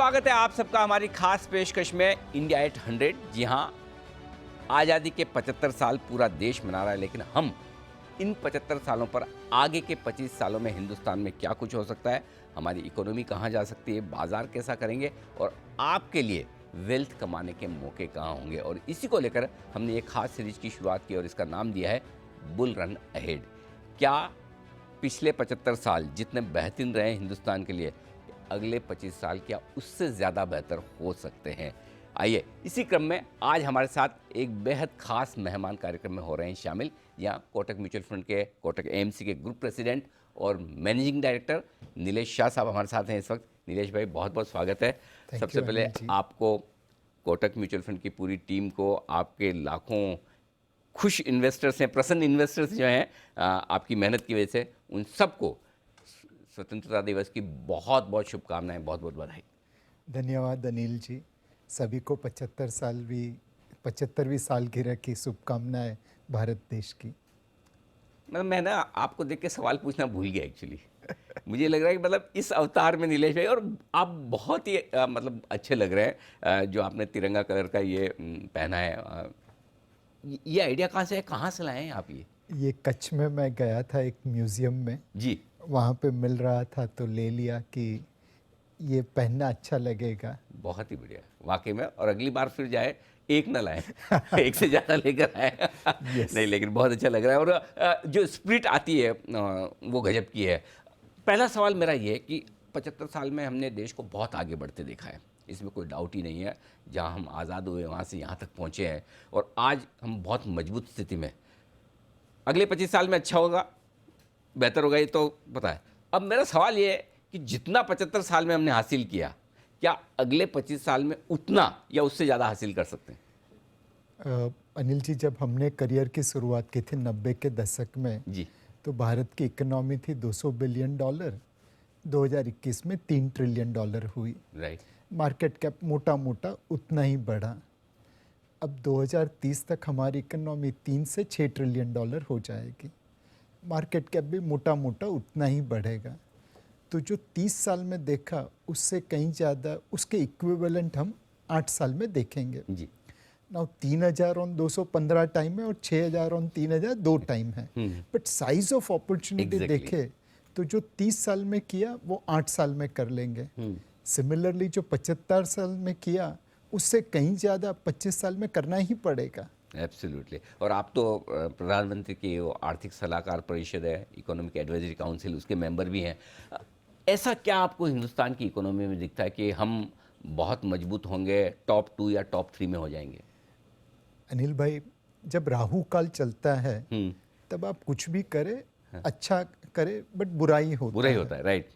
स्वागत है आप सबका हमारी खास पेशकश में इंडिया एट 100। जी हाँ, आज़ादी के 75 साल पूरा देश मना रहा है, लेकिन हम इन 75 सालों पर आगे के 25 सालों में हिंदुस्तान में क्या कुछ हो सकता है, हमारी इकोनॉमी कहाँ जा सकती है, बाजार कैसा करेंगे और आपके लिए वेल्थ कमाने के मौके कहाँ होंगे। और इसी को लेकर हमने एक खास सीरीज की शुरुआत की और इसका नाम दिया है बुल रन अहेड। क्या पिछले 75 साल जितने बेहतरीन रहे हिंदुस्तान के लिए, अगले 25 साल क्या उससे ज़्यादा बेहतर हो सकते हैं? आइए, इसी क्रम में आज हमारे साथ एक बेहद खास मेहमान कार्यक्रम में हो रहे हैं शामिल। यहाँ कोटक म्यूचुअल फंड के, कोटक एएमसी के ग्रुप प्रेसिडेंट और मैनेजिंग डायरेक्टर नीलेश शाह साहब हमारे साथ हैं इस वक्त। नीलेश भाई, बहुत बहुत स्वागत है। सबसे पहले आपको, कोटक म्यूचुअल फंड की पूरी टीम को, आपके लाखों खुश इन्वेस्टर्स हैं, प्रसन्न इन्वेस्टर्स जो हैं आपकी मेहनत की वजह से, उन सबको स्वतंत्रता दिवस की बहुत बहुत शुभकामनाएं, बहुत बहुत बधाई। धन्यवाद अनिल जी, सभी को 75वीं सालगिरह की शुभकामनाएं भारत देश की। मैं ना आपको देख के सवाल पूछना भूल गया एक्चुअली। मुझे लग रहा है कि मतलब इस अवतार में नीलेश भाई, और आप बहुत ही मतलब अच्छे लग रहे हैं, जो आपने तिरंगा कलर का ये पहना है। ये आइडिया कहाँ से है, कहाँ से लाए हैं आप ये कच्छ में मैं गया था एक म्यूज़ियम में जी, वहाँ पे मिल रहा था तो ले लिया कि ये पहनना अच्छा लगेगा। बहुत ही बढ़िया वाकई में। और अगली बार फिर जाए एक ना लाए एक से ज़्यादा लेकर आए। नहीं, लेकिन बहुत अच्छा लग रहा है और जो स्पिरिट आती है वो गजब की है। पहला सवाल मेरा ये है कि 75 साल में हमने देश को बहुत आगे बढ़ते देखा है, इसमें कोई डाउट ही नहीं है। जहाँ हम आज़ाद हुए वहाँ से यहाँ तक पहुँचे हैं और आज हम बहुत मजबूत स्थिति में। अगले 25 साल में अच्छा होगा, बेहतर होगा, ये तो पता है। अब मेरा सवाल ये है कि जितना 75 साल में हमने हासिल किया, क्या अगले 25 साल में उतना या उससे ज़्यादा हासिल कर सकते हैं? अनिल जी, जब हमने करियर की शुरुआत की थी 90 के दशक में जी, तो भारत की इकोनॉमी थी $200 बिलियन। 2021 में $3 ट्रिलियन हुई। राइट। मार्केट कैप मोटा मोटा उतना ही बढ़ा। अब 2030 तक हमारी इकोनॉमी 3 से 6 ट्रिलियन डॉलर हो जाएगी। मार्केट कैप भी मोटा मोटा उतना ही बढ़ेगा। तो जो 30 साल में देखा उससे कहीं ज़्यादा, उसके इक्विवेलेंट हम 8 साल में देखेंगे। जी। नाउ 3000 ऑन 215 टाइम है और 6000 ऑन 3000 2 टाइम है। बट साइज ऑफ अपॉर्चुनिटी देखे तो जो 30 साल में किया वो 8 साल में कर लेंगे। सिमिलरली जो 75 साल में किया उससे कहीं ज़्यादा 25 साल में करना ही पड़ेगा। एब्सोल्युटली। और आप तो प्रधानमंत्री की वो आर्थिक सलाहकार परिषद है, इकोनॉमिक एडवाइजरी काउंसिल, उसके मेंबर भी हैं। ऐसा क्या आपको हिंदुस्तान की इकोनॉमी में दिखता है कि हम बहुत मजबूत होंगे, टॉप 2 या टॉप 3 में हो जाएंगे? अनिल भाई, जब राहु काल चलता है तब आप कुछ भी करें, अच्छा करे, बट बुरा ही होता है। राइट।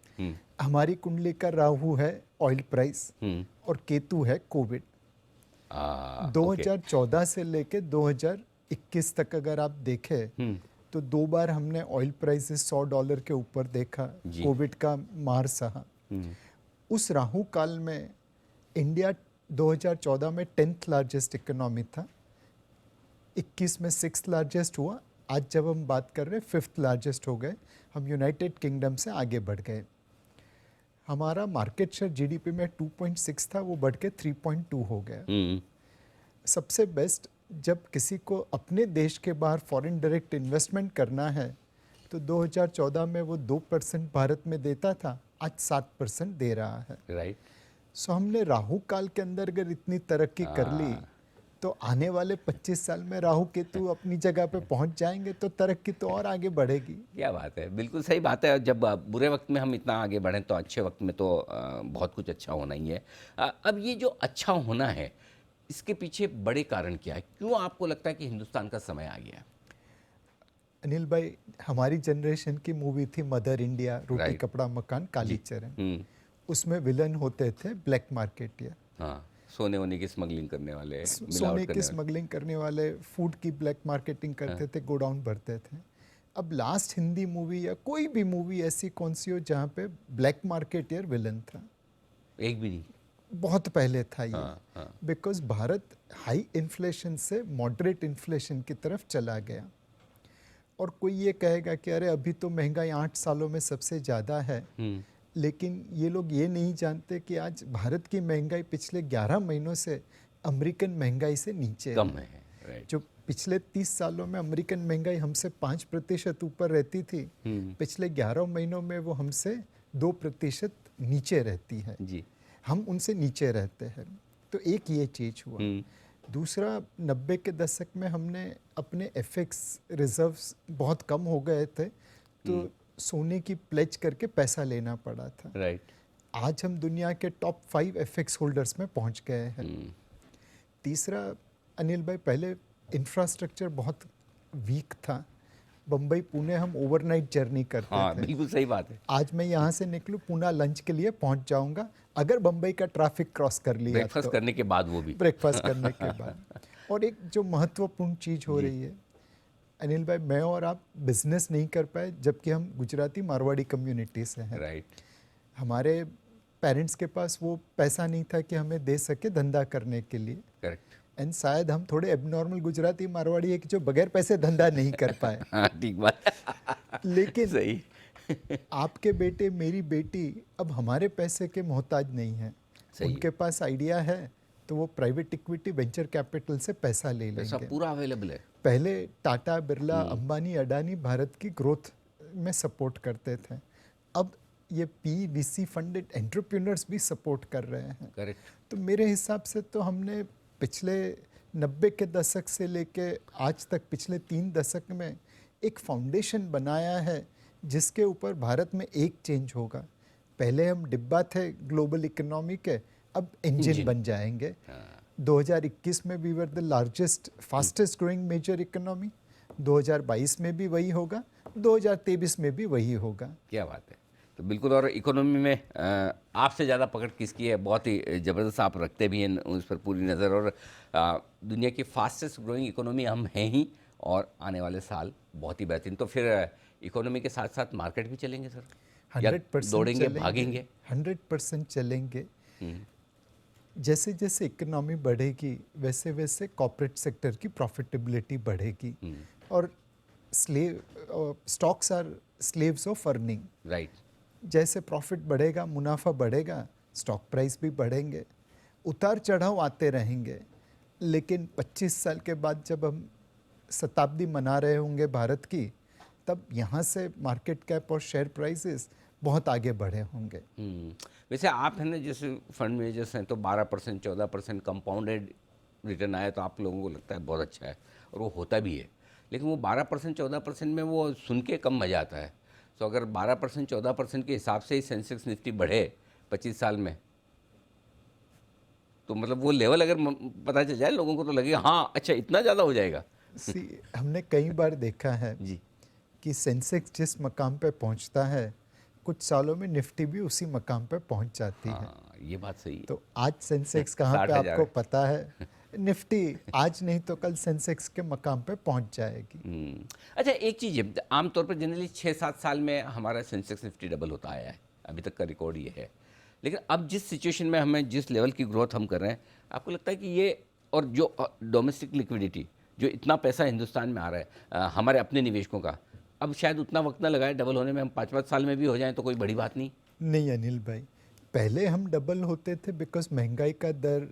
हमारी कुंडली का राहु है ऑयल प्राइस और केतु है कोविड। 2014 से लेके 2021 तक अगर आप देखें तो 2 बार हमने ऑयल प्राइसेस $100 के ऊपर देखा, कोविड का मार सहा। उस राहु काल में इंडिया 2014 में 10th लार्जेस्ट इकोनॉमी था, 21 में 6th लार्जेस्ट हुआ, आज जब हम बात कर रहे हैं 5th लार्जेस्ट हो गए। हम यूनाइटेड किंगडम से आगे बढ़ गए। हमारा मार्केट शेयर जीडीपी में 2.6 था, वो बढ़ के 3.2 हो गया। सबसे बेस्ट, जब किसी को अपने देश के बाहर फॉरेन डायरेक्ट इन्वेस्टमेंट करना है तो 2014 में वो 2% भारत में देता था, आज 7% दे रहा है। राइट। सो हमने राहु काल के अंदर अगर इतनी तरक्की कर ली तो आने वाले 25 साल में राहु केतु अपनी जगह पे पहुंच जाएंगे तो तरक्की तो और आगे बढ़ेगी। क्या बात है, बिल्कुल सही बात है। जब बुरे वक्त में हम इतना आगे बढ़ें तो अच्छे वक्त में तो बहुत कुछ अच्छा होना ही है। अब ये जो अच्छा होना है, इसके पीछे बड़े कारण क्या है? क्यों आपको लगता है कि हिंदुस्तान का समय आ गया? अनिल भाई, हमारी जनरेशन की मूवी थी मदर इंडिया, रोटी कपड़ा मकान कालीचरण। उसमें विलन होते थे ब्लैक मार्केटियर। हाँ, सोने वोने की स्मगलिंग करने वाले, सोने की स्मगलिंग करने वाले, फूड की ब्लैक मार्केटिंग करते थे, गोडाउन भरते थे। अब लास्ट हिंदी मूवी या कोई भी मूवी ऐसी कौन सी हो जहाँ पे ब्लैक मार्केटियर विलन था? एक भी नहीं। बहुत पहले था ये। बिकॉज भारत हाई इन्फ्लेशन से मॉडरेट इन्फ्लेशन की तरफ चला गया। और कोई ये कहेगा कि अरे अभी तो महंगाई 8 सालों में सबसे ज़्यादा है, लेकिन ये लोग ये नहीं जानते कि आज भारत की महंगाई पिछले 11 महीनों से अमेरिकन महंगाई से नीचे कम है, राइट। जो पिछले 30 सालों में अमेरिकन महंगाई हमसे 5% ऊपर रहती थी, पिछले 11 महीनों में वो हमसे 2% नीचे रहती है जी। हम उनसे नीचे रहते हैं। तो एक ये चीज़ हुआ। दूसरा, 90 के दशक में हमने अपने एफएक्स रिजर्व्स बहुत कम हो गए थे, तो सोने की प्लेज करके पैसा लेना पड़ा था, राइट। आज हम दुनिया के टॉप 5 एफएक्स होल्डर्स में पहुंच गए हैं। तीसरा, अनिल भाई, पहले इंफ्रास्ट्रक्चर बहुत वीक था, बम्बई पुणे हम ओवरनाइट जर्नी करते थे। बिल्कुल सही बात है। आज मैं यहाँ से निकलूँ, पुणे लंच के लिए पहुँच जाऊँगा, अगर बम्बई का ट्रैफिक क्रॉस कर लिया ब्रेकफास्ट तो। करने के बाद, वो भी ब्रेकफास्ट करने के बाद। और एक जो महत्वपूर्ण चीज़ हो रही है अनिल भाई, मैं और आप बिजनेस नहीं कर पाए जबकि हम गुजराती मारवाड़ी कम्युनिटी से हैं, राइट। हमारे पेरेंट्स के पास वो पैसा नहीं था कि हमें दे सके धंधा करने के लिए। करेक्ट। एंड शायद हम थोड़े एबनॉर्मल गुजराती मारवाड़ी है कि जो बगैर पैसे धंधा नहीं कर पाए। हाँ, ठीक बात। लेकिन सही। आपके बेटे, मेरी बेटी अब हमारे पैसे के मोहताज नहीं है। उनके पास आइडिया है तो वो प्राइवेट इक्विटी, वेंचर कैपिटल से पैसा ले पैसा लेंगे। पूरा अवेलेबल है। पहले टाटा, बिरला, अंबानी, अडानी भारत की ग्रोथ में सपोर्ट करते थे, अब ये PVC फंडेड एंटरप्रेन्योर्स भी सपोर्ट कर रहे हैं। करेक्ट। तो मेरे हिसाब से तो हमने पिछले 90 के दशक से लेके आज तक पिछले 3 दशक में एक फाउंडेशन बनाया है जिसके ऊपर भारत में एक चेंज होगा। पहले हम डिब्बा थे ग्लोबल इकोनॉमी के, अब इंजन बन जाएंगे। 2021 में we were the largest fastest growing major economy, 2022 में भी वही होगा, 2023 में भी वही होगा। क्या बात है। तो बिल्कुल, और इकोनॉमी में आपसे ज़्यादा पकड़ किसकी है, बहुत ही ज़बरदस्त आप रखते भी हैं उस पर पूरी नज़र। और दुनिया की फास्टेस्ट ग्रोइंग इकोनॉमी हम हैं ही, और आने वाले साल बहुत ही बेहतरीन। तो फिर इकोनॉमी के साथ साथ मार्केट भी चलेंगे सर? 100% दौड़ेंगे, चलेंगे, भागेंगे? 100% चलेंगे। जैसे जैसे इकोनॉमी बढ़ेगी वैसे वैसे कॉर्पोरेट सेक्टर की प्रॉफिटेबिलिटी बढ़ेगी, और stocks are slaves of earning. Right. जैसे प्रॉफिट बढ़ेगा, मुनाफा बढ़ेगा, स्टॉक प्राइस भी बढ़ेंगे। उतार चढ़ाव आते रहेंगे, लेकिन 25 साल के बाद जब हम शताब्दी मना रहे होंगे भारत की, तब यहाँ से मार्केट कैप और शेयर प्राइसेस बहुत आगे बढ़े होंगे। वैसे आप हैं ना, जैसे फंड मैनेजर्स हैं, तो 12% 14% कंपाउंडेड रिटर्न आया तो आप लोगों को लगता है बहुत अच्छा है, और वो होता भी है। लेकिन वो 12% 14% में वो सुन के कम मज़ा आता है। तो अगर 12% 14% के हिसाब से ही सेंसेक्स निफ्टी बढ़े 25 साल में, तो मतलब वो लेवल अगर पता चल जाए लोगों को, तो लगेगा हाँ अच्छा इतना ज़्यादा हो जाएगा। हमने कई बार देखा है जी कि सेंसेक्स जिस मकाम पे पहुंचता है, कुछ सालों में निफ्टी भी उसी मकाम पे पहुंच जाती है। ये बात सही है। तो आज सेंसेक्स कहाँ पे आपको पता है, निफ्टी आज नहीं तो कल सेंसेक्स के मकाम पे पहुंच जाएगी। अच्छा, एक चीज़ है, आमतौर पर जनरली 6-7 साल में हमारा सेंसेक्स निफ्टी डबल होता आया है, अभी तक का रिकॉर्ड ये है। लेकिन अब जिस सिचुएशन में हमें, जिस लेवल की ग्रोथ हम कर रहे हैं, आपको लगता है कि ये, और जो डोमेस्टिक लिक्विडिटी, जो इतना पैसा हिंदुस्तान में आ रहा है हमारे अपने निवेशकों का, अब शायद उतना वक्त ना लगाए डबल होने में, हम 5-5 साल में भी हो जाएं तो कोई बड़ी बात नहीं? नहीं अनिल भाई, पहले हम डबल होते थे बिकॉज महंगाई का दर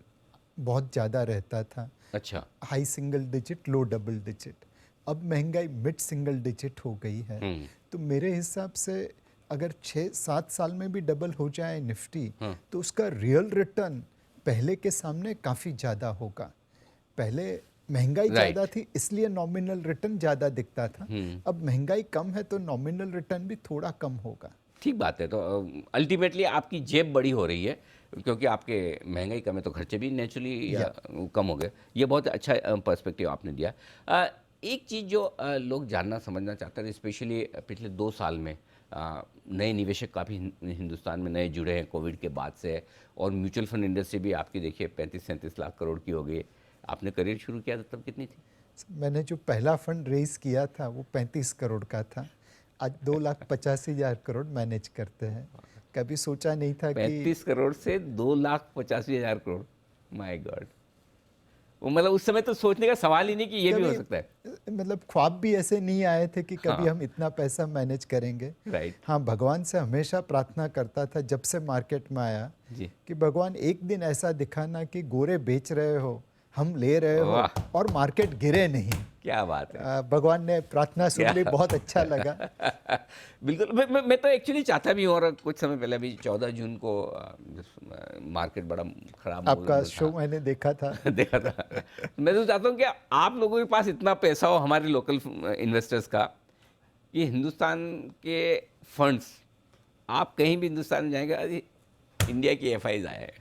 बहुत ज़्यादा रहता था। अच्छा। हाई सिंगल डिजिट, लो डबल डिजिट। अब महंगाई मिड सिंगल डिजिट हो गई है। तो मेरे हिसाब से अगर 6-7 साल में भी डबल हो जाए निफ्टी, तो उसका रियल रिटर्न पहले के सामने काफ़ी ज़्यादा होगा। पहले महंगाई ज़्यादा थी इसलिए नॉमिनल रिटर्न ज़्यादा दिखता था, अब महंगाई कम है तो नॉमिनल रिटर्न भी थोड़ा कम होगा। ठीक बात है। तो अल्टीमेटली आपकी जेब बड़ी हो रही है, क्योंकि आपके महंगाई कम है तो खर्चे भी नेचुरली कम हो गए। ये बहुत अच्छा पर्सपेक्टिव आपने दिया। एक चीज़ जो लोग जानना समझना चाहते हैं, स्पेशली पिछले 2 साल में नए निवेशक काफ़ी हिंदुस्तान में नए जुड़े हैं कोविड के बाद से, और म्यूचुअल फंड इंडस्ट्री भी आपकी देखिए 35-37 लाख करोड़ की हो गई। आपने करियर शुरू किया था तब कितनी थी? मैंने जो पहला फंड रेज किया था वो 35 करोड़ का था, आज 2,85,000 करोड़ मैनेज करते हैं। कभी सोचा नहीं था 35 करोड़ से 2,85,000 करोड़, माय गॉड। वो मतलब उस समय तो सोचने का सवाल ही नहीं कि ये भी हो सकता है। मतलब ख्वाब भी ऐसे नहीं आए थे कि कभी हाँ। हम इतना पैसा मैनेज करेंगे। राइट। हाँ, भगवान से हमेशा प्रार्थना करता था जब से मार्केट में आया जी। कि भगवान एक दिन ऐसा दिखाना कि गोरे बेच रहे हो, हम ले रहे हो वाह, और मार्केट गिरे नहीं। क्या बात है। भगवान ने प्रार्थना सुन क्या ली, बहुत अच्छा लगा। बिल्कुल, मैं तो एक्चुअली चाहता भी हूँ, और कुछ समय पहले अभी 14 जून को मार्केट बड़ा खराब मूड आपका में शो था। मैंने देखा था। देखा था। मैं तो चाहता हूँ कि आप लोगों के पास इतना पैसा हो, हमारे लोकल इन्वेस्टर्स का, कि हिंदुस्तान के फंड्स, आप कहीं भी हिंदुस्तान में जाएंगे, अरे इंडिया की एफआईज आए हैं।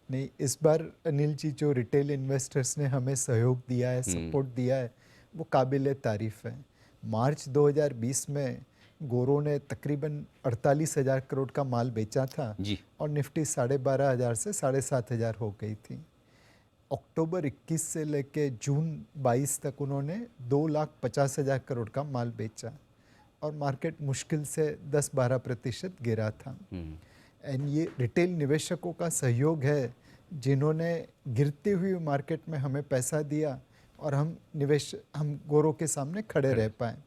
नहीं, इस बार अनिल जी जो रिटेल इन्वेस्टर्स ने हमें सहयोग दिया है, सपोर्ट दिया है, वो काबिल तारीफ़ है। मार्च 2020 में गोरों ने तकरीबन 48,000 करोड़ का माल बेचा था जी। और निफ्टी 12,500 से 7,500 हो गई थी। अक्टूबर 21 से लेके जून 22 तक उन्होंने 2,50,000 करोड़ का माल बेचा और मार्केट मुश्किल से 10-12% गिरा था। एंड ये रिटेल निवेशकों का सहयोग है जिन्होंने गिरती हुई मार्केट में हमें पैसा दिया और हम गोरों के सामने खड़े रह पाए।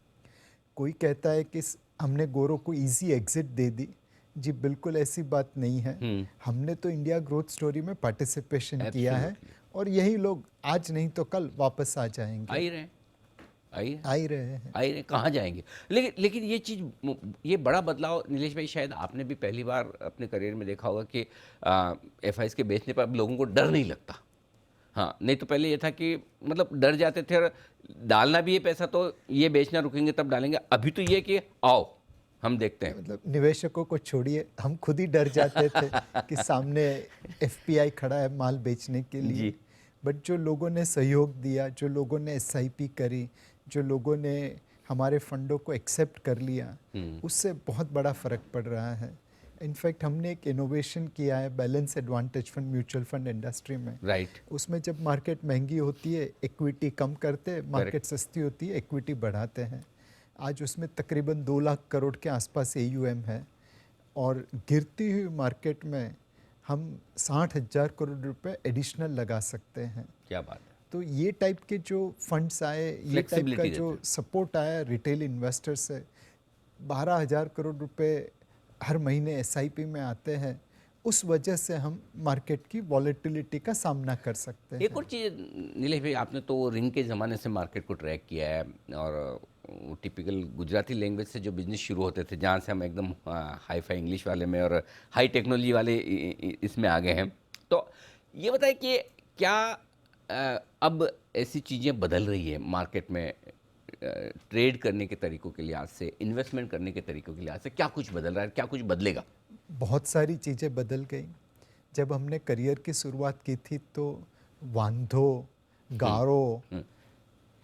कोई कहता है कि हमने गोरों को इजी एग्जिट दे दी। जी बिल्कुल ऐसी बात नहीं है। हमने तो इंडिया ग्रोथ स्टोरी में पार्टिसिपेशन किया है और यही लोग आज नहीं तो कल वापस आ जाएंगे। आ ही रहे हैं, आ ही रहे हैं। आ ही रहे, कहाँ जाएंगे। लेकिन ये चीज़, ये बड़ा बदलाव नीलेश भाई, शायद आपने भी पहली बार अपने करियर में देखा होगा कि एफआईज के बेचने पर अब लोगों को डर नहीं लगता। हाँ, नहीं तो पहले ये था कि मतलब डर जाते थे, और डालना भी ये पैसा तो ये बेचना रुकेंगे तब डालेंगे। अभी तो ये कि आओ हम देखते हैं। मतलब निवेशकों को छोड़िए, हम खुद ही डर जाते थे कि सामने एफपीआई खड़ा है माल बेचने के लिए। जी। बट जो लोगों ने सहयोग दिया, जो लोगों ने एसआईपी करी, जो लोगों ने हमारे फंडों को एक्सेप्ट कर लिया, उससे बहुत बड़ा फ़र्क पड़ रहा है। इनफैक्ट हमने एक इनोवेशन किया है balance advantage fund, mutual fund industry में। राइट। उसमें जब मार्केट महंगी होती है इक्विटी कम करते हैं, मार्केट सस्ती होती है इक्विटी बढ़ाते हैं। आज उसमें तकरीबन 2 लाख करोड़ के आसपास AUM है और गिरती हुई मार्केट में हम 60,000 करोड़ रुपए एडिशनल लगा सकते हैं। क्या बात है। तो ये टाइप के जो फंड्स आए, ये टाइप का Flexibility जो देते सपोर्ट आया रिटेल इन्वेस्टर से, 12,000 करोड़ रुपए हर महीने SIP में आते हैं, उस वजह से हम मार्केट की वॉलेटिलिटी का सामना कर सकते हैं। एक और चीज़ नीलेश भाई, आपने तो रिंग के ज़माने से मार्केट को ट्रैक किया है, और टिपिकल गुजराती लैंग्वेज से जो बिजनेस शुरू होते थे, जहाँ से हम एकदम हाई फाई इंग्लिश वाले में और हाई टेक्नोलॉजी वाले इसमें आ गए हैं। तो ये बताएं कि क्या अब ऐसी चीज़ें बदल रही है मार्केट में, ट्रेड करने के तरीक़ों के लिहाज से, इन्वेस्टमेंट करने के तरीक़ों के लिहाज से, क्या कुछ बदल रहा है, क्या कुछ बदलेगा? बहुत सारी चीज़ें बदल गई। जब हमने करियर की शुरुआत की थी तो वांधो, गारो,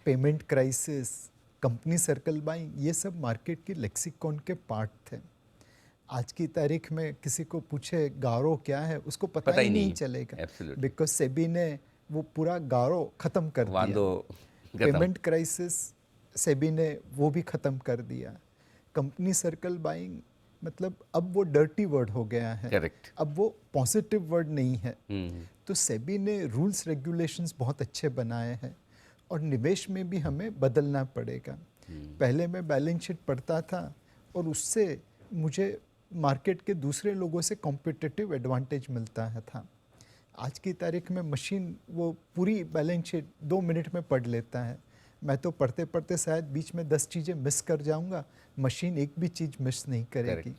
payment crisis, company circle buying, ये सब मार्केट की लेक्सिकॉन के पार्ट थे। आज की तारीख में किसी को पूछे गारो क्या है, उसको पता ही नहीं चलेगा, बिकॉज सेबी ने वो पूरा गारो ख़त्म कर दिया। पेमेंट क्राइसिस सेबी ने वो भी ख़त्म कर दिया। कंपनी सर्कल बाइंग मतलब अब वो डर्टी वर्ड हो गया है। करेक्ट। अब वो पॉजिटिव वर्ड नहीं है। तो सेबी ने रूल्स रेगुलेशंस बहुत अच्छे बनाए हैं और निवेश में भी हमें बदलना पड़ेगा। पहले मैं बैलेंस शीट पढ़ता था और उससे मुझे मार्केट के दूसरे लोगों से कॉम्पिटिटिव एडवांटेज मिलता है था। आज की तारीख में मशीन वो पूरी बैलेंस शीट 2 मिनट में पढ़ लेता है। मैं तो पढ़ते पढ़ते शायद बीच में 10 चीज़ें मिस कर जाऊंगा, मशीन एक भी चीज़ मिस नहीं करेगी।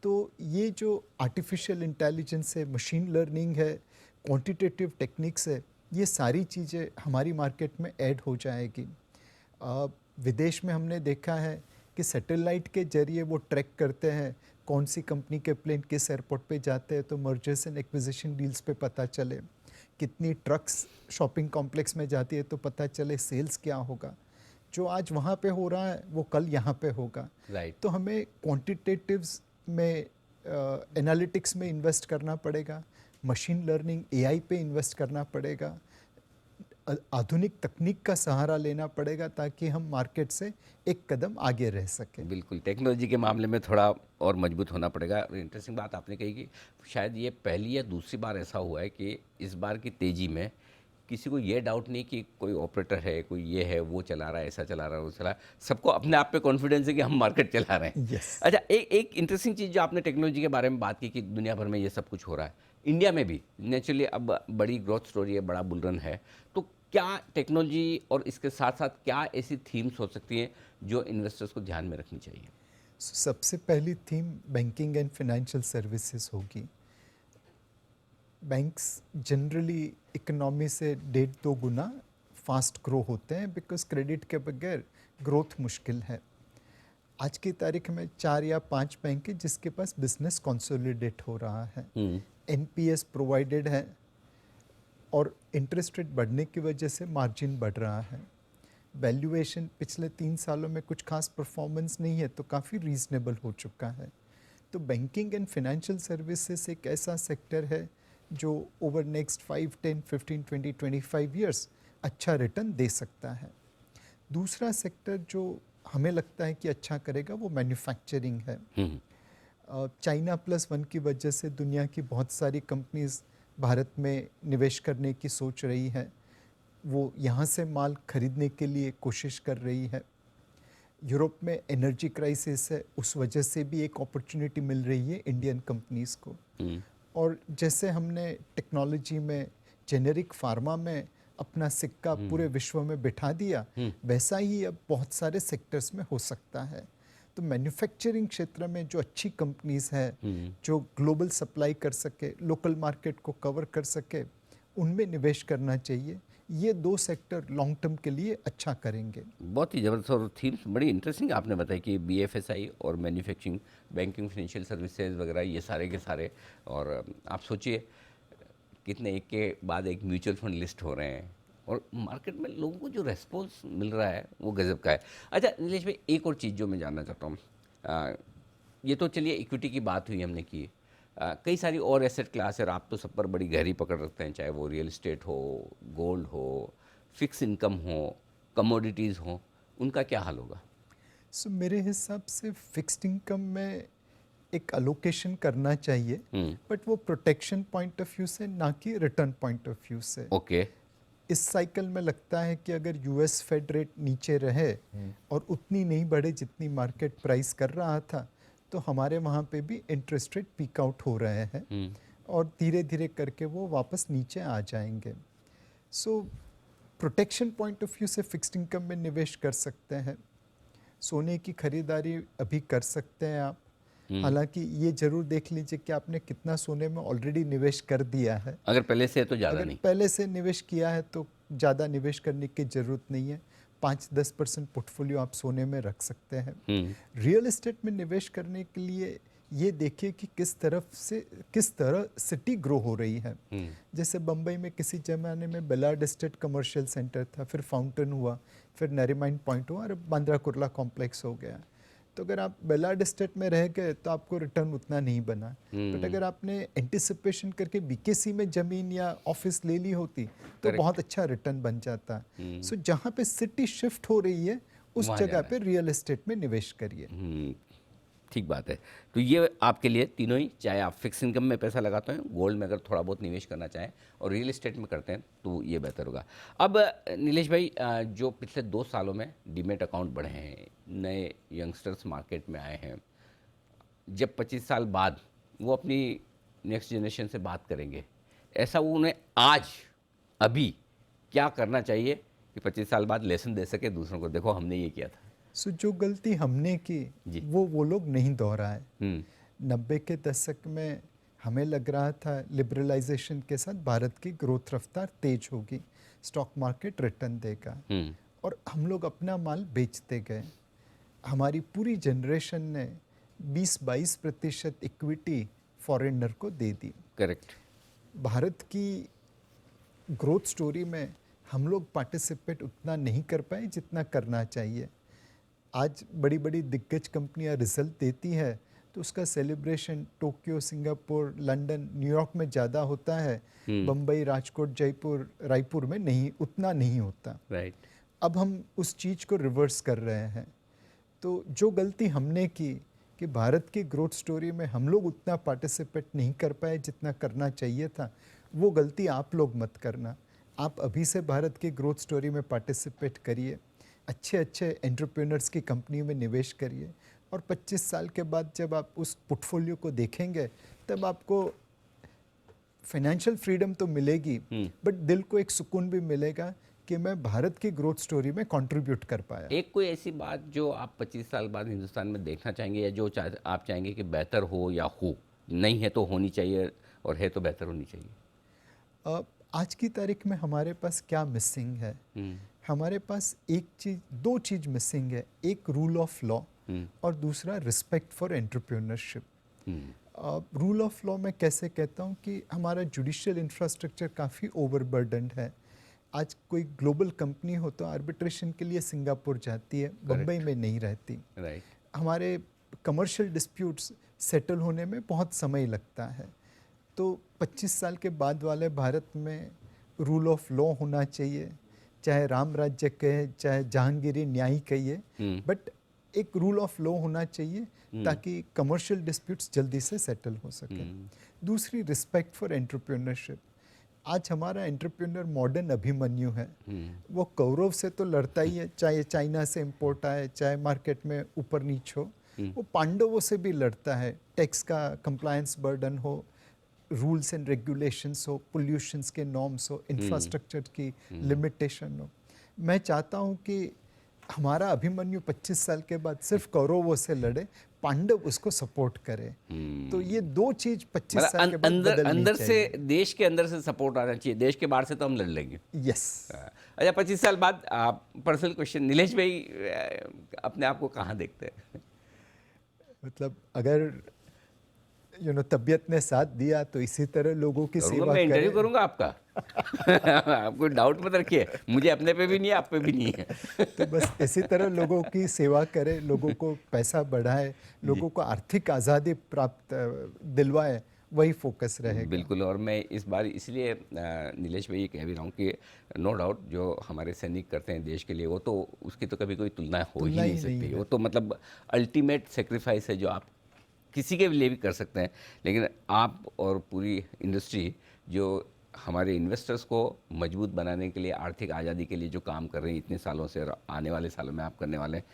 तो ये जो आर्टिफिशियल इंटेलिजेंस है, मशीन लर्निंग है, क्वांटिटेटिव टेक्निक्स है, ये सारी चीज़ें हमारी मार्केट में ऐड हो जाएगी। विदेश में हमने देखा है कि सैटेलाइट के जरिए वो ट्रैक करते हैं कौन सी कंपनी के प्लेन किस एयरपोर्ट पे जाते हैं, तो मर्जर्स एंड एक्विजिशन डील्स पे पता चले। कितनी ट्रक्स शॉपिंग कॉम्प्लेक्स में जाती है तो पता चले सेल्स क्या होगा। जो आज वहाँ पे हो रहा है वो कल यहाँ पे होगा। राइट। तो हमें क्वांटिटेटिव्स में एनालिटिक्स में इन्वेस्ट करना पड़ेगा, मशीन लर्निंग AI पे इन्वेस्ट करना पड़ेगा, आधुनिक तकनीक का सहारा लेना पड़ेगा ताकि हम मार्केट से एक कदम आगे रह सकें। बिल्कुल, टेक्नोलॉजी के मामले में थोड़ा और मजबूत होना पड़ेगा। इंटरेस्टिंग बात आपने कही कि शायद ये पहली या दूसरी बार ऐसा हुआ है कि इस बार की तेज़ी में किसी को ये डाउट नहीं कि कोई ऑपरेटर है, कोई ये है, वो चला रहा है, ऐसा चला रहा है, वो चला रहा है। सबको अपने आप पे कॉन्फिडेंस है कि हम मार्केट चला रहे हैं। Yes. अच्छा, एक इंटरेस्टिंग चीज़ जो आपने टेक्नोलॉजी के बारे में बात की कि दुनिया भर में ये सब कुछ हो रहा है, इंडिया में भी नेचुरली अब बड़ी ग्रोथ स्टोरी है, बड़ा बुल रन है। तो क्या टेक्नोलॉजी और इसके साथ साथ क्या ऐसी थीम्स हो सकती हैं जो इन्वेस्टर्स को ध्यान में रखनी चाहिए? सबसे पहली theme banking and financial services होगी। बैंक्स जनरली इकोनॉमी से 1.5-2 गुना फास्ट ग्रो होते हैं, बिकॉज क्रेडिट के बगैर ग्रोथ मुश्किल है। आज की तारीख में 4 या 5 बैंक है जिसके पास बिजनेस कंसोलिडेट हो रहा है, एनपीएस प्रोवाइडेड है और इंटरेस्ट रेट बढ़ने की वजह से मार्जिन बढ़ रहा है। वैल्यूएशन पिछले 3 सालों में कुछ खास परफॉर्मेंस नहीं है तो काफ़ी रीजनेबल हो चुका है। तो बैंकिंग एंड फाइनेंशियल सर्विसेज एक ऐसा सेक्टर है जो ओवर नेक्स्ट 5, 10, 15, 20, 25 ईयर्स अच्छा रिटर्न दे सकता है। दूसरा सेक्टर जो हमें लगता है कि अच्छा करेगा वो मैन्युफैक्चरिंग है। चाइना +1 की वजह से दुनिया की बहुत सारी कंपनीज भारत में निवेश करने की सोच रही है, वो यहाँ से माल खरीदने के लिए कोशिश कर रही है। यूरोप में एनर्जी क्राइसिस है, उस वजह से भी एक अपॉर्चुनिटी मिल रही है इंडियन कंपनीज को। और जैसे हमने टेक्नोलॉजी में, जेनेरिक फार्मा में अपना सिक्का पूरे विश्व में बिठा दिया, वैसा ही अब बहुत सारे सेक्टर्स में हो सकता है। तो मैन्युफैक्चरिंग क्षेत्र में जो अच्छी कंपनीज है जो ग्लोबल सप्लाई कर सके, लोकल मार्केट को कवर कर सके, उनमें निवेश करना चाहिए। ये 2 सेक्टर लॉन्ग टर्म के लिए अच्छा करेंगे। बहुत ही ज़बरदस्त और थीम्स बड़ी इंटरेस्टिंग आपने बताई कि बीएफएसआई और मैन्युफैक्चरिंग, बैंकिंग, फाइनेंशियल सर्विसेज वगैरह, ये सारे के सारे। और आप सोचिए कितने एक के बाद एक म्यूचुअल फंड लिस्ट हो रहे हैं और मार्केट में लोगों को जो रेस्पॉन्स मिल रहा है वो गजब का है। अच्छा नीलेश भाई, एक और चीज़ जो मैं जानना चाहता हूँ, ये तो चलिए इक्विटी की बात हुई हमने की, कई सारी और एसेट क्लास है और आप तो सब पर बड़ी गहरी पकड़ रखते हैं, चाहे वो रियल एस्टेट हो, गोल्ड हो, फिक्स इनकम हो, कमोडिटीज़ हो, उनका क्या हाल होगा? मेरे हिसाब से फिक्स्ड इनकम में एक अलोकेशन करना चाहिए, बट वो प्रोटेक्शन पॉइंट ऑफ व्यू से, ना कि रिटर्न पॉइंट ऑफ व्यू से। ओके। इस साइकिल में लगता है कि अगर यूएस फेड रेट नीचे रहे और उतनी नहीं बढ़े जितनी मार्केट प्राइस कर रहा था, तो हमारे वहाँ पे भी इंटरेस्ट रेट पीक आउट हो रहे हैं और धीरे धीरे करके वो वापस नीचे आ जाएंगे। प्रोटेक्शन पॉइंट ऑफ व्यू से फिक्स्ड इनकम में निवेश कर सकते हैं। सोने की खरीदारी अभी कर सकते हैं आप। हालांकि ये जरूर देख लीजिए कि आपने कितना सोने में ऑलरेडी निवेश कर दिया है। अगर पहले से है तो ज़्यादा नहीं, पहले से निवेश किया है तो ज़्यादा निवेश करने की ज़रूरत नहीं है। 5-10% पोर्टफोलियो आप सोने में रख सकते हैं। रियल एस्टेट में निवेश करने के लिए ये देखिए कि किस तरह सिटी ग्रो हो रही है। जैसे बम्बई में किसी ज़माने में बेलार्ड एस्टेट कमर्शियल सेंटर था, फिर फाउंटेन हुआ, फिर नरीमाइन पॉइंट हुआ और बांद्रा कुर्ला कॉम्प्लेक्स हो गया। तो अगर आप बेलार्ड एस्टेट में रह गए तो आपको रिटर्न उतना नहीं बना, बट अगर आपने एंटिसिपेशन करके बीकेसी में ज़मीन या ऑफिस ले ली होती तो बहुत अच्छा रिटर्न बन जाता। जहाँ पे सिटी शिफ्ट हो रही है उस जगह पे रियल एस्टेट में निवेश करिए। ठीक बात है। तो ये आपके लिए तीनों ही, चाहे आप फिक्स इनकम में पैसा लगाते हैं, गोल्ड में अगर थोड़ा बहुत निवेश करना चाहें और रियल एस्टेट में करते हैं तो ये बेहतर होगा। अब नीलेश भाई, जो पिछले 2 सालों में डीमेट अकाउंट बढ़े हैं, नए यंगस्टर्स मार्केट में आए हैं, जब 25 साल बाद वो अपनी नेक्स्ट जनरेशन से बात करेंगे, ऐसा वो उन्हें आज अभी क्या करना चाहिए कि 25 साल बाद लेसन दे सके दूसरों को, देखो हमने ये किया था। जो गलती हमने की वो लोग नहीं दोहराए। 90 के दशक में हमें लग रहा था लिबरलाइजेशन के साथ भारत की ग्रोथ रफ्तार तेज होगी, स्टॉक मार्केट रिटर्न देगा, और हम लोग अपना माल बेचते गए। हमारी पूरी जनरेशन ने 20-22% इक्विटी फॉरेनर को दे दी। करेक्ट। भारत की ग्रोथ स्टोरी में हम लोग पार्टिसिपेट उतना नहीं कर पाए जितना करना चाहिए। आज बड़ी बड़ी दिग्गज कंपनियां रिजल्ट देती है तो उसका celebration Tokyo, Singapore, London, New York में ज़्यादा होता है। बम्बई, राजकोट, जयपुर, रायपुर में उतना नहीं होता। राइट। अब हम उस चीज़ को रिवर्स कर रहे हैं। तो जो गलती हमने की कि भारत की ग्रोथ स्टोरी में हम लोग उतना पार्टिसिपेट नहीं कर पाए जितना करना चाहिए था, वो गलती आप लोग मत करना। आप अभी से भारत की ग्रोथ स्टोरी में पार्टिसिपेट करिए, अच्छे अच्छे एंटरप्रेन्योर्स की कंपनी में निवेश करिए, और 25 साल के बाद जब आप उस पोर्टफोलियो को देखेंगे तब आपको फाइनेंशियल फ्रीडम तो मिलेगी, बट दिल को एक सुकून भी मिलेगा कि मैं भारत की ग्रोथ स्टोरी में कंट्रीब्यूट कर पाया। एक कोई ऐसी बात जो आप 25 साल बाद हिंदुस्तान में देखना चाहेंगे, या जो आप चाहेंगे कि बेहतर हो, या हो नहीं है तो होनी चाहिए, और है तो बेहतर होनी चाहिए? आज की तारीख में हमारे पास क्या मिसिंग है? हमारे पास दो चीज़ मिसिंग है, एक रूल ऑफ लॉ और दूसरा respect for entrepreneurship. Rule of law में कैसे कहता हूँ कि हमारा जुडिशियल इंफ्रास्ट्रक्चर काफ़ी ओवरबर्डन्ड है। आज कोई ग्लोबल कंपनी हो तो आर्बिट्रेशन के लिए सिंगापुर जाती है, मुंबई में नहीं रहती। हमारे कमर्शियल डिस्प्यूट्स सेटल होने में बहुत समय लगता है। तो 25 साल के बाद वाले भारत में रूल ऑफ लॉ होना चाहिए, चाहे राम राज्य कहे चाहे जहांगीरी न्याय कहिए, बट एक रूल ऑफ लॉ होना चाहिए ताकि कमर्शियल डिस्प्यूट्स जल्दी से सेटल हो सके। दूसरी, रिस्पेक्ट फॉर एंटरप्रेन्योरशिप। आज हमारा एंटरप्रेन्योर मॉडर्न अभिमन्यु है, वो कौरव से तो लड़ता ही है, चाहे चाइना से इंपोर्ट आए, चाहे मार्केट में ऊपर नीच हो, वो पांडवों से भी लड़ता है। टैक्स का कंप्लायंस बर्डन हो, रूल्स एंड रेगुलेशंस हो, पोल्यूशंस के नॉर्म्स हो, इंफ्रास्ट्रक्चर की लिमिटेशन हो। मैं चाहता हूँ कि हमारा अभिमन्यु 25 साल के बाद सिर्फ कौरवों से लड़े, पांडव उसको सपोर्ट करे। तो ये दो चीज 25 साल के बाद अंदर से, देश के अंदर से सपोर्ट आना चाहिए, देश के बाहर से तो हम लड़ लेंगे। यस। अच्छा, 25 साल बाद पर्सनल क्वेश्चन, नीलेश भाई अपने आप को कहाँ देखते हैं? मतलब अगर तबीयत ने साथ दिया तो इसी तरह लोगों की सेवा मैं इंटरव्यू करें। करूंगा आपका। आप कोई डाउट मत रखिए, मुझे अपने पे भी नहीं है, आप पे भी नहीं है। तो बस इसी तरह लोगों की सेवा करें, लोगों को पैसा बढ़ाए, लोगों को आर्थिक आज़ादी प्राप्त दिलवाए, वही फोकस रहेगा। बिल्कुल। और मैं इस बार इसलिए नीलेश भाई ये कह भी रहा हूँ कि नो डाउट जो हमारे सैनिक करते हैं देश के लिए, वो तो उसकी तो कभी कोई तुलना हो ही नहीं सकती। वो तो मतलब अल्टीमेट सेक्रीफाइस है जो आप किसी के लिए भी कर सकते हैं। लेकिन आप और पूरी इंडस्ट्री जो हमारे इन्वेस्टर्स को मजबूत बनाने के लिए, आर्थिक आज़ादी के लिए जो काम कर रहे हैं इतने सालों से, और आने वाले सालों में आप करने वाले हैं,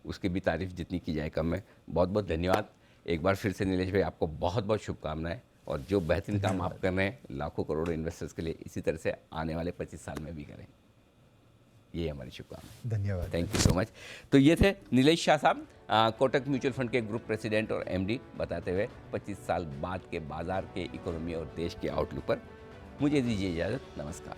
उसकी भी तारीफ़ जितनी की जाए कम है। बहुत बहुत धन्यवाद एक बार फिर से नीलेश भाई, आपको बहुत बहुत शुभकामनाएं, और जो बेहतरीन काम आप कर रहे हैं लाखों करोड़ों इन्वेस्टर्स के लिए, इसी तरह से आने वाले 25 साल में भी करें, ये हमारी शुभकामनाएं। धन्यवाद, थैंक यू सो मच। तो ये थे नीलेश शाह साहब, कोटक म्यूचुअल फंड के ग्रुप प्रेसिडेंट और एमडी, बताते हुए 25 साल बाद के बाजार के, इकोनॉमी और देश के आउटलुक पर। मुझे दीजिए इजाज़त, नमस्कार।